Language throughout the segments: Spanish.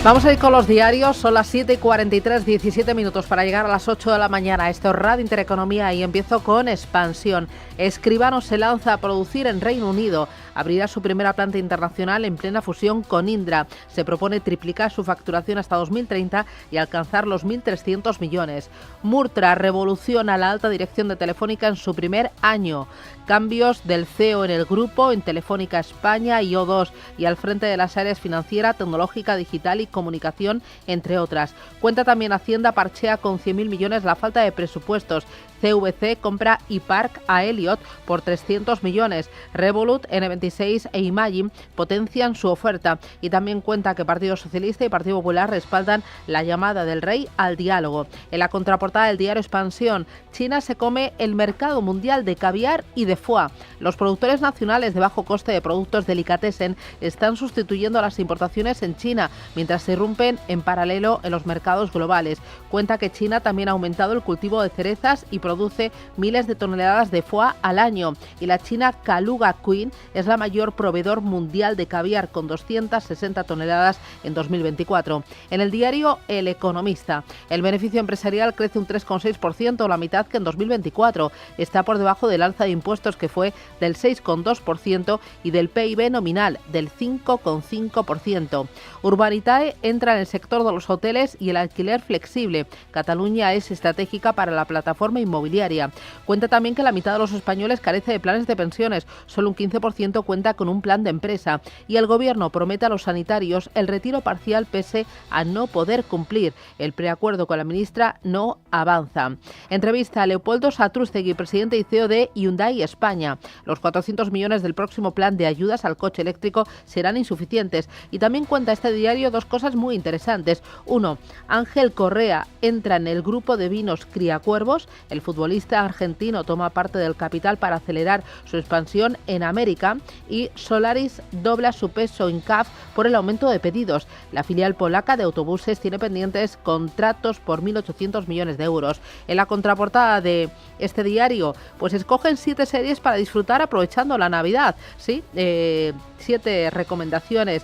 Vamos a ir con los diarios, son las 7:43, 17 minutos para llegar a las 8 de la mañana. Esto es Radio Intereconomía y empiezo con Expansión. Escribano se lanza a producir en Reino Unido. Abrirá su primera planta internacional en plena fusión con Indra. Se propone triplicar su facturación hasta 2030 y alcanzar los 1.300 millones. Murtra revoluciona la alta dirección de Telefónica en su primer año. Cambios del CEO en el grupo, en Telefónica España y O2 y al frente de las áreas financiera, tecnológica, digital y comunicación, entre otras. Cuenta también Hacienda parchea con 100.000 millones la falta de presupuestos. CVC compra iPark a Elliott por 300 millones. Revolut, N26 e Imagine potencian su oferta. Y también cuenta que Partido Socialista y Partido Popular respaldan la llamada del rey al diálogo. En la contraportada del diario Expansión, China se come el mercado mundial de caviar y de foie. Los productores nacionales de bajo coste de productos delicatessen están sustituyendo a las importaciones en China, mientras se irrumpen en paralelo en los mercados globales. Cuenta que China también ha aumentado el cultivo de cerezas y produce miles de toneladas de foie al año. Y la china Kaluga Queen es la mayor proveedor mundial de caviar, con 260 toneladas en 2024. En el diario El Economista, el beneficio empresarial crece un 3,6%, la mitad que en 2024. Está por debajo del alza de impuestos, que fue del 6,2%, y del PIB nominal, del 5,5%. Urbanitae entra en el sector de los hoteles y el alquiler flexible. Cataluña es estratégica para la plataforma inmobiliaria. Cuenta también que la mitad de los españoles carece de planes de pensiones, solo un 15% cuenta con un plan de empresa. Y el gobierno promete a los sanitarios el retiro parcial pese a no poder cumplir. El preacuerdo con la ministra no avanza. Entrevista a Leopoldo Satrústegui, presidente y CEO de Hyundai España. Los 400 millones del próximo plan de ayudas al coche eléctrico serán insuficientes. Y también cuenta este diario dos cosas muy interesantes. Uno, Ángel Correa entra en el grupo de vinos Criacuervos. El futbolista argentino toma parte del capital para acelerar su expansión en América. Y Solaris dobla su peso en CAF por el aumento de pedidos. La filial polaca de autobuses tiene pendientes contratos por 1.800 millones de euros. En la contraportada de este diario, pues escogen 7 series para disfrutar aprovechando la Navidad. Sí, 7 recomendaciones.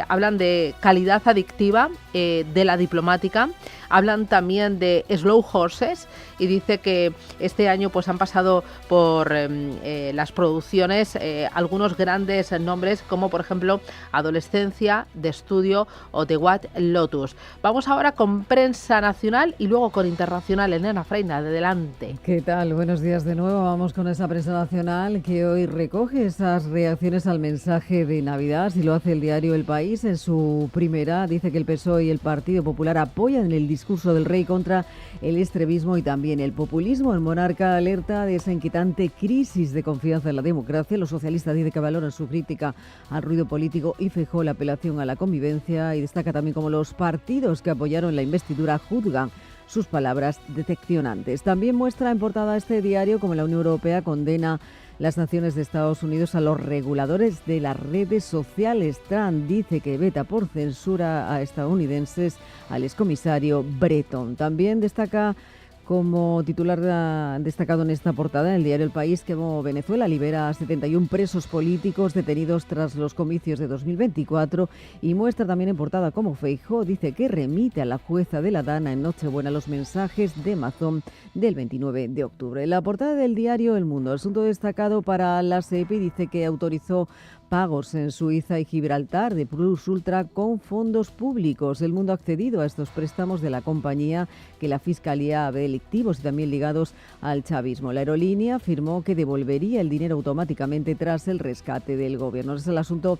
Hablan de Calidad adictiva, de La diplomática. Hablan también de Slow Horses y dice que este año pues han pasado por las producciones algunos grandes nombres, como por ejemplo Adolescencia, de Estudio o The White Lotus. Vamos ahora con prensa nacional y luego con internacional. Elena Freina, adelante. ¿Qué tal? Buenos días de nuevo. Vamos con esa prensa nacional que hoy recoge esas reacciones al mensaje de Navidad. Así lo hace el diario El País en su primera. Dice que el PSOE y el Partido Popular apoyan el discurso del rey contra el extremismo y también el populismo. El Monarca alerta de esa inquietante crisis de confianza en la democracia. Los socialistas dicen que valoran su crítica al ruido político y Feijóo la apelación a la convivencia, y destaca también como los partidos que apoyaron la investidura juzgan sus palabras decepcionantes. También muestra en portada este diario como la Unión Europea condena las sanciones de Estados Unidos a los reguladores de las redes sociales. Trump dice que veta por censura a estadounidenses al excomisario Breton. También destaca como titular destacado en esta portada en el diario El País que Venezuela libera a 71 presos políticos detenidos tras los comicios de 2024, y muestra también en portada cómo Feijóo dice que remite a la jueza de la Dana en Nochebuena los mensajes de Mazón del 29 de octubre. En la portada del diario El Mundo, asunto destacado para la SEPI, dice que autorizó pagos en Suiza y Gibraltar de Plus Ultra con fondos públicos. El Mundo ha accedido a estos préstamos de la compañía que la Fiscalía ve delictivos y también ligados al chavismo. La aerolínea afirmó que devolvería el dinero automáticamente tras el rescate del gobierno. Ese es el asunto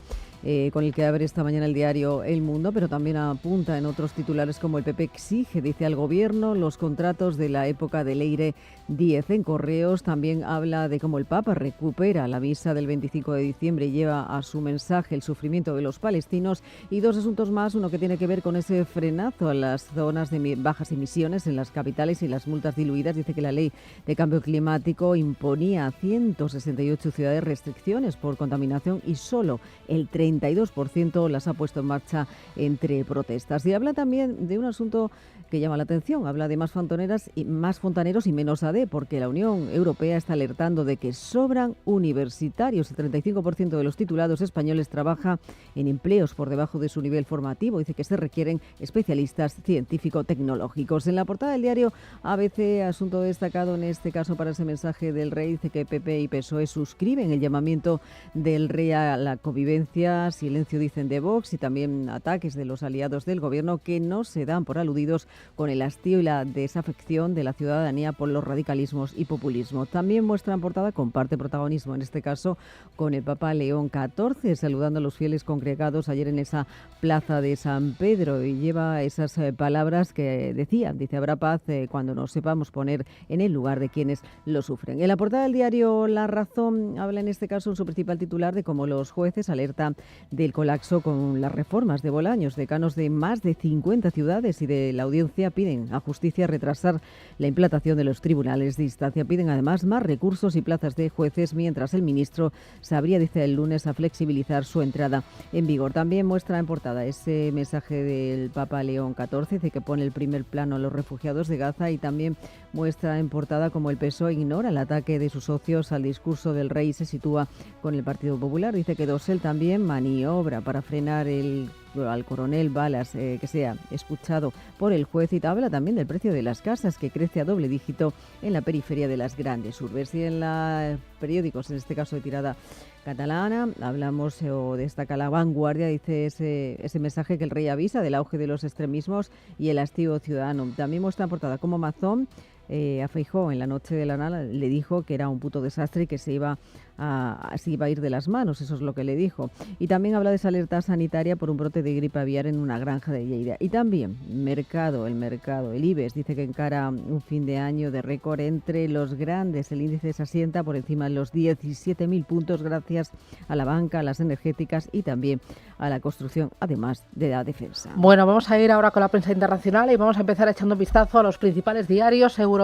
con el que abre esta mañana el diario El Mundo, pero también apunta en otros titulares como el PP exige, dice al gobierno, los contratos de la época de Leire 10 en Correos. También habla de cómo el Papa recupera la misa del 25 de diciembre y lleva a su mensaje el sufrimiento de los palestinos. Y dos asuntos más, uno que tiene que ver con ese frenazo a las zonas de bajas emisiones en las capitales y las multas diluidas. Dice que la ley de cambio climático imponía a 168 ciudades restricciones por contaminación y solo el 30 32% las ha puesto en marcha entre protestas. Y habla también de un asunto que llama la atención. Habla de más fontaneros y menos AD, porque la Unión Europea está alertando de que sobran universitarios. El 35% de los titulados españoles trabaja en empleos por debajo de su nivel formativo. Dice que se requieren especialistas científico-tecnológicos. En la portada del diario ABC, asunto destacado en este caso para ese mensaje del rey, dice que PP y PSOE suscriben el llamamiento del rey a la convivencia. Silencio, dicen, de Vox, y también ataques de los aliados del gobierno que no se dan por aludidos con el hastío y la desafección de la ciudadanía por los radicalismos y populismo. También muestra en portada, comparte protagonismo en este caso con el Papa León XIV, saludando a los fieles congregados ayer en esa plaza de San Pedro, y lleva esas palabras que dice, habrá paz cuando nos sepamos poner en el lugar de quienes lo sufren. En la portada del diario La Razón habla en este caso en su principal titular de cómo los jueces alertan del colapso con las reformas de Bolaños. Decanos de más de 50 ciudades y de la Audiencia piden a Justicia retrasar la implantación de los tribunales de instancia. Piden además más recursos y plazas de jueces, mientras el ministro se abría, dice, el lunes a flexibilizar su entrada en vigor. También muestra en portada ese mensaje del Papa León XIV, dice que pone el primer plano a los refugiados de Gaza, y también muestra en portada cómo el PSOE ignora el ataque de sus socios al discurso del rey y se sitúa con el Partido Popular. Dice que Dosel también maniobra para frenar al coronel Balas, que sea escuchado por el juez, y habla también del precio de las casas, que crece a doble dígito en la periferia de las grandes urbes. Y en los periódicos, en este caso de tirada catalana, hablamos o destaca La Vanguardia, dice ese mensaje que el rey avisa del auge de los extremismos y el hastío ciudadano. También muestra en portada cómo Mazón a Feijóo en la noche de la nada le dijo que era un puto desastre y que se iba a ir de las manos, eso es lo que le dijo. Y también habla de esa alerta sanitaria por un brote de gripe aviar en una granja de Lleida. Y también el IBEX dice que encara un fin de año de récord entre los grandes. El índice se asienta por encima de los 17.000 puntos gracias a la banca, a las energéticas y también a la construcción, además de la defensa. Bueno, vamos a ir ahora con la prensa internacional y vamos a empezar echando un vistazo a los principales diarios europeos.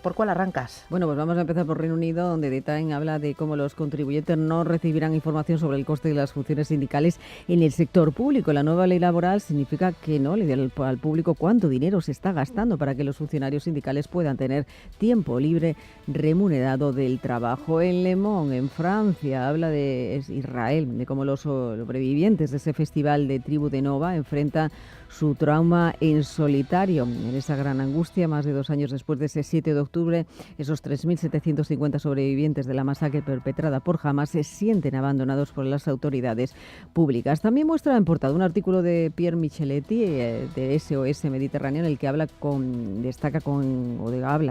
¿Por cuál arrancas? Bueno, pues vamos a empezar por Reino Unido, donde The Times habla de cómo los contribuyentes no recibirán información sobre el coste de las funciones sindicales en el sector público. La nueva ley laboral significa que no le dirá al público cuánto dinero se está gastando para que los funcionarios sindicales puedan tener tiempo libre remunerado del trabajo. En Le Monde, en Francia, habla de Israel, de cómo los sobrevivientes de ese festival de Tribu de Nova enfrentan su trauma en solitario. En esa gran angustia, más de 2 años después de ese 7 de octubre, esos 3.750 sobrevivientes de la masacre perpetrada por Hamas se sienten abandonados por las autoridades públicas. También muestra en portada un artículo de Pierre Micheletti de SOS Mediterráneo, en el que habla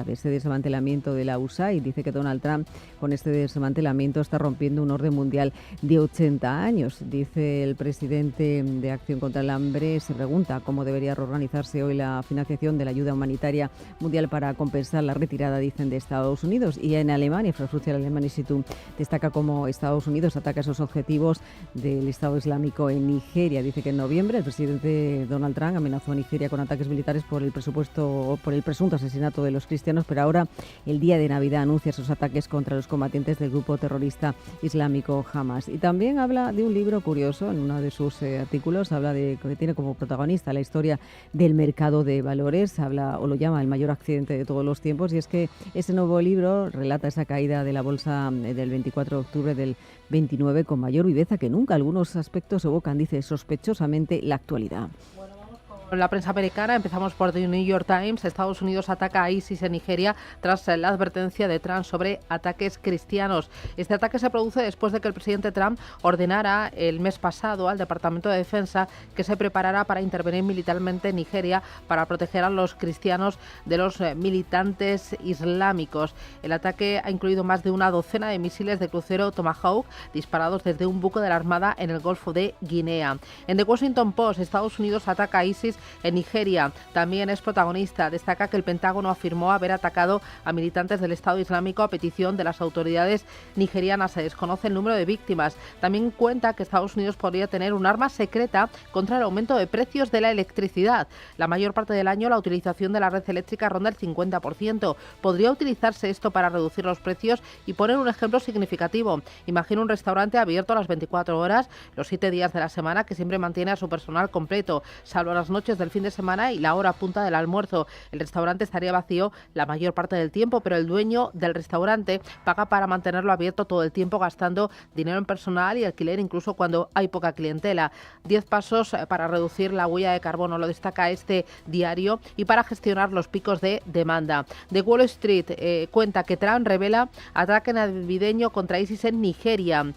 de ese desmantelamiento de la USAID. Dice que Donald Trump, con este desmantelamiento, está rompiendo un orden mundial de 80 años. Dice el presidente de Acción contra el Hambre, se pregunta cómo debería reorganizarse hoy la financiación de la ayuda humanitaria mundial para compensar la retirada, dicen, de Estados Unidos. Y en Alemania, Frankfurter Allgemeine Institut destaca cómo Estados Unidos ataca esos objetivos del Estado Islámico en Nigeria. Dice que en noviembre el presidente Donald Trump amenazó a Nigeria con ataques militares por el presunto asesinato de los cristianos, pero ahora, el día de Navidad, anuncia esos ataques contra los combatientes del grupo terrorista islámico Hamas. Y también habla de un libro curioso, en uno de sus artículos, habla de que tiene como protagonista la historia del mercado de valores, habla o lo llama el mayor accidente de todos los tiempos, y es que ese nuevo libro relata esa caída de la bolsa del 24 de octubre del 29 con mayor viveza que nunca. Algunos aspectos evocan, dice, sospechosamente la actualidad. En la prensa americana empezamos por The New York Times. Estados Unidos ataca a ISIS en Nigeria tras la advertencia de Trump sobre ataques cristianos. Este ataque se produce después de que el presidente Trump ordenara el mes pasado al Departamento de Defensa que se preparara para intervenir militarmente en Nigeria para proteger a los cristianos de los militantes islámicos. El ataque ha incluido más de una docena de misiles de crucero Tomahawk disparados desde un buque de la Armada en el Golfo de Guinea. En The Washington Post, Estados Unidos ataca a ISIS en Nigeria. También es protagonista. Destaca que el Pentágono afirmó haber atacado a militantes del Estado Islámico a petición de las autoridades nigerianas. Se desconoce el número de víctimas. También cuenta que Estados Unidos podría tener un arma secreta contra el aumento de precios de la electricidad. La mayor parte del año la utilización de la red eléctrica ronda el 50%. ¿Podría utilizarse esto para reducir los precios? Y poner un ejemplo significativo. Imagina un restaurante abierto a las 24 horas, los 7 días de la semana, que siempre mantiene a su personal completo, salvo las noches del fin de semana y la hora punta del almuerzo. El restaurante estaría vacío la mayor parte del tiempo, pero el dueño del restaurante paga para mantenerlo abierto todo el tiempo, gastando dinero en personal y alquiler incluso cuando hay poca clientela. 10 pasos para reducir la huella de carbono, lo destaca este diario, y para gestionar los picos de demanda. The Wall Street cuenta que Trump revela ataque navideño contra ISIS en Nigeria.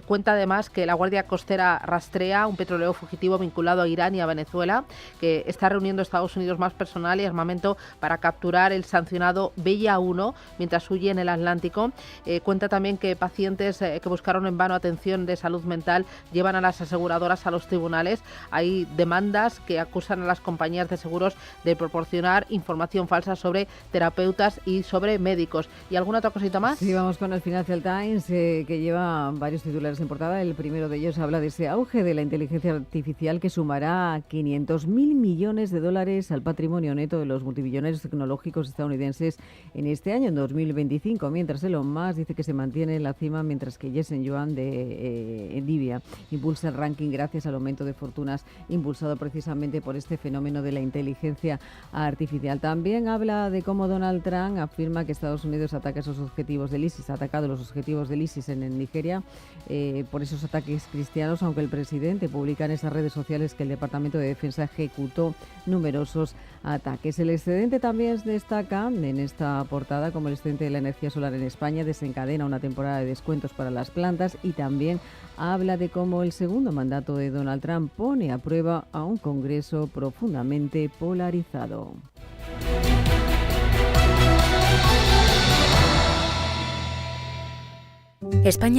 Cuenta además que la Guardia Costera rastrea un petrolero fugitivo vinculado a Irán y a Venezuela, que está reuniendo a Estados Unidos más personal y armamento para capturar el sancionado Bella 1 mientras huye en el Atlántico. Cuenta también que pacientes que buscaron en vano atención de salud mental llevan a las aseguradoras a los tribunales. Hay demandas que acusan a las compañías de seguros de proporcionar información falsa sobre terapeutas y sobre médicos. ¿Y alguna otra cosita más? Sí, vamos con el Financial Times, que lleva varios titulares en portada. El primero de ellos habla de ese auge de la inteligencia artificial que sumará 500.000 millones de dólares al patrimonio neto de los multimillonarios tecnológicos estadounidenses en este año, en 2025, mientras Elon Musk dice que se mantiene en la cima, mientras que Jensen Huang de Nvidia impulsa el ranking gracias al aumento de fortunas impulsado precisamente por este fenómeno de la inteligencia artificial. También habla de cómo Donald Trump afirma que Estados Unidos ataca esos objetivos del ISIS, ha atacado los objetivos del ISIS en Nigeria por esos ataques cristianos, aunque el presidente publica en esas redes sociales que el Departamento de Defensa ejecutó numerosos ataques. El excedente también destaca en esta portada como el excedente de la energía solar en España desencadena una temporada de descuentos para las plantas, y también habla de cómo el segundo mandato de Donald Trump pone a prueba a un Congreso profundamente polarizado. España